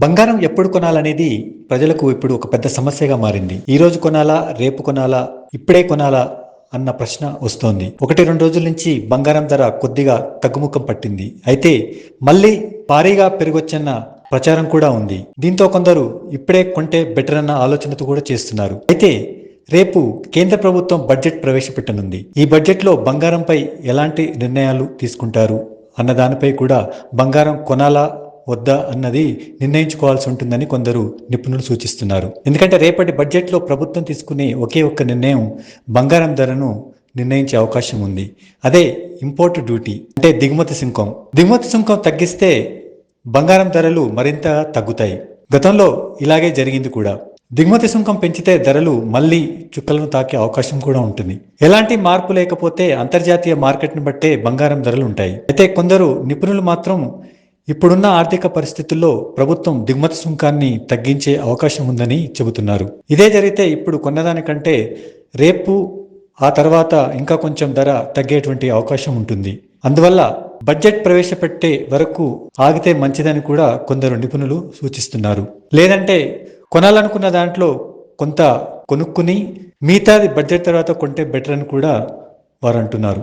బంగారం ఎప్పుడు కొనాలనేది ప్రజలకు ఇప్పుడు ఒక పెద్ద సమస్యగా మారింది. ఈ రోజు కొనాలా, రేపు కొనాలా, ఇప్పుడే కొనాలా అన్న ప్రశ్న వస్తోంది. 1, 2 రోజుల నుంచి బంగారం ధర కొద్దిగా తగ్గుముఖం పట్టింది. అయితే మళ్ళీ భారీగా పెరిగొచ్చన్న ప్రచారం కూడా ఉంది. దీంతో కొందరు ఇప్పుడే కొంటే బెటర్ అన్న ఆలోచనతో కూడా చేస్తున్నారు. అయితే రేపు కేంద్ర ప్రభుత్వం బడ్జెట్ ప్రవేశపెట్టనుంది. ఈ బడ్జెట్లో బంగారంపై ఎలాంటి నిర్ణయాలు తీసుకుంటారు అన్న దానిపై కూడా బంగారం కొనాలా వద్దా అన్నది నిర్ణయించుకోవాల్సి ఉంటుందని కొందరు నిపుణులు సూచిస్తున్నారు. ఎందుకంటే రేపటి బడ్జెట్లో ప్రభుత్వం తీసుకునే ఒకే ఒక్క నిర్ణయం బంగారం ధరను నిర్ణయించే అవకాశం ఉంది. అదే ఇంపోర్ట్ డ్యూటీ, అంటే దిగుమతి సుంకం. దిగుమతి సుంకం తగ్గిస్తే బంగారం ధరలు మరింత తగ్గుతాయి. గతంలో ఇలాగే జరిగింది కూడా. దిగుమతి సుంకం పెంచితే ధరలు మళ్లీ చుక్కలను తాకే అవకాశం కూడా ఉంటుంది. ఎలాంటి మార్పు లేకపోతే అంతర్జాతీయ మార్కెట్ను బట్టే బంగారం ధరలు ఉంటాయి. అయితే కొందరు నిపుణులు మాత్రం ఇప్పుడున్న ఆర్థిక పరిస్థితుల్లో ప్రభుత్వం దిగుమతి సుంకాన్ని తగ్గించే అవకాశం ఉందని చెబుతున్నారు. ఇదే జరిగితే ఇప్పుడు కొన్నదానికంటే రేపు ఆ తర్వాత ఇంకా కొంచెం ధర తగ్గేటువంటి అవకాశం ఉంటుంది. అందువల్ల బడ్జెట్ ప్రవేశపెట్టే వరకు ఆగితే మంచిదని కూడా కొందరు నిపుణులు సూచిస్తున్నారు. లేదంటే కొనాలనుకున్న దాంట్లో కొంత కొనుక్కుని మిగతాది బడ్జెట్ తర్వాత కొంటే బెటర్ అని కూడా వారు అంటున్నారు.